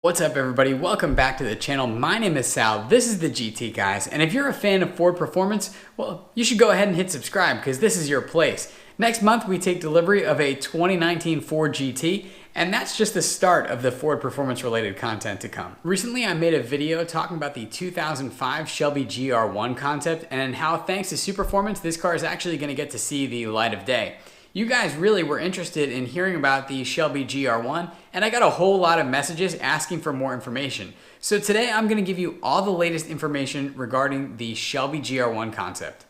What's up everybody, welcome back to the channel. My name is Sal, this is the GT guys, and if you're a fan of Ford performance, well, you should go ahead and hit subscribe because this is your place. Next month we take delivery of a 2019 Ford GT, and that's just the start of the Ford performance related content to come. Recently I made a video talking about the 2005 Shelby GR-1 concept and how thanks to Superformance this car is actually going to get to see the light of day. You guys really were interested in hearing about the Shelby GR-1, and I got a whole lot of messages asking for more information. So today I'm going to give you all the latest information regarding the Shelby GR-1 concept.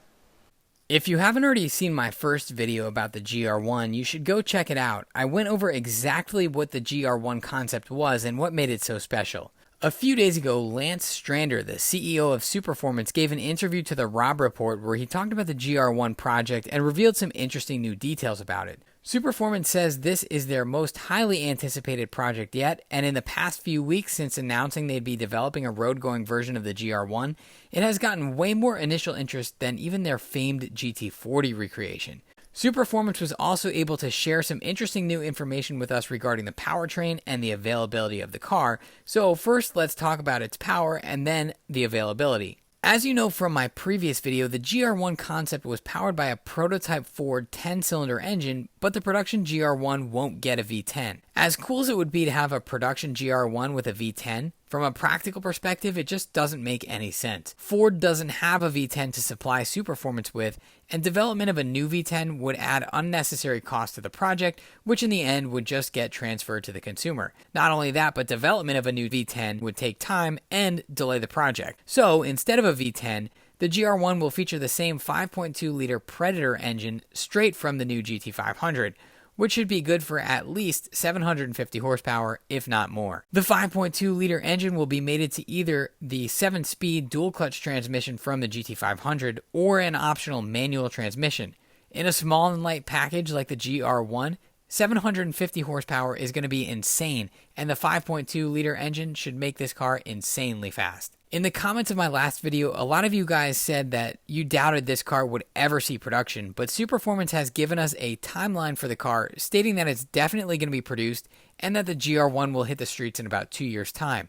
If you haven't already seen my first video about the GR1, you should go check it out. I went over exactly what the GR1 concept was and what made it so special. A few days ago, Lance Strander, the CEO of Superformance, gave an interview to the Rob Report where he talked about the GR1 project and revealed some interesting new details about it. Superformance says this is their most highly anticipated project yet, and in the past few weeks since announcing they'd be developing a road-going version of the GR1, it has gotten way more initial interest than even their famed GT40 recreation. Superformance was also able to share some interesting new information with us regarding the powertrain and the availability of the car. So first, let's talk about its power and then the availability. As you know from my previous video, the GR1 concept was powered by a prototype Ford 10-cylinder engine, but the production GR1 won't get a V10. As cool as it would be to have a production GR1 with a V10, from a practical perspective, it just doesn't make any sense. Ford doesn't have a V10 to supply Superformance with, and development of a new V10 would add unnecessary cost to the project, which in the end would just get transferred to the consumer. Not only that, but development of a new V10 would take time and delay the project. So instead of a V10, the GR1 will feature the same 5.2-liter Predator engine straight from the new GT500, which should be good for at least 750 horsepower, if not more. The 5.2-liter engine will be mated to either the 7-speed dual-clutch transmission from the GT500 or an optional manual transmission. In a small and light package like the GR1, 750 horsepower is going to be insane, and the 5.2-liter engine should make this car insanely fast. In the comments of my last video, a lot of you guys said that you doubted this car would ever see production, but Superformance has given us a timeline for the car, stating that it's definitely going to be produced and that the GR1 will hit the streets in about 2 years' time.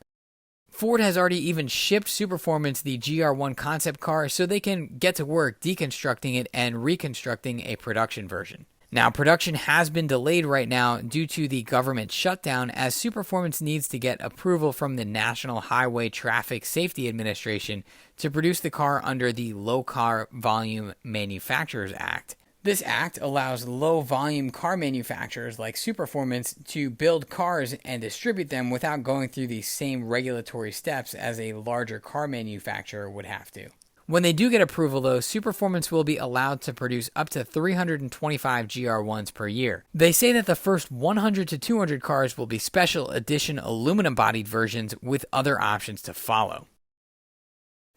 Ford has already even shipped Superformance the GR1 concept car so they can get to work deconstructing it and reconstructing a production version. Now, production has been delayed right now due to the government shutdown as Superformance needs to get approval from the National Highway Traffic Safety Administration to produce the car under the Low Car Volume Manufacturers Act. This act allows low-volume car manufacturers like Superformance to build cars and distribute them without going through the same regulatory steps as a larger car manufacturer would have to. When they do get approval though, Superformance will be allowed to produce up to 325 GR1s per year. They say that the first 100 to 200 cars will be special edition aluminum-bodied versions with other options to follow.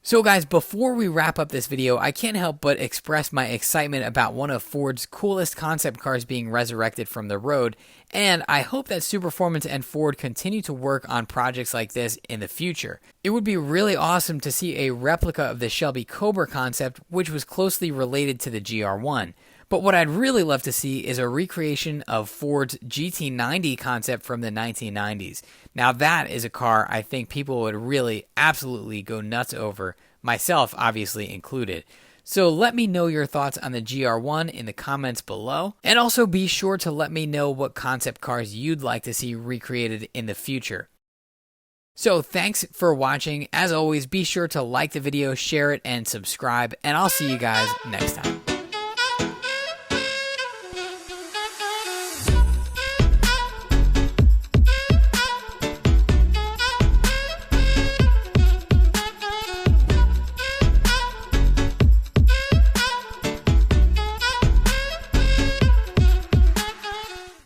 So guys, before we wrap up this video, I can't help but express my excitement about one of Ford's coolest concept cars being resurrected from the road, and I hope that Superformance and Ford continue to work on projects like this in the future. It would be really awesome to see a replica of the Shelby Cobra concept, which was closely related to the GR1. But what I'd really love to see is a recreation of Ford's GT90 concept from the 1990s. Now that is a car I think people would really absolutely go nuts over, myself obviously included. So let me know your thoughts on the GR1 in the comments below, and also be sure to let me know what concept cars you'd like to see recreated in the future. So thanks for watching. As always, be sure to like the video, share it, and subscribe, and I'll see you guys next time.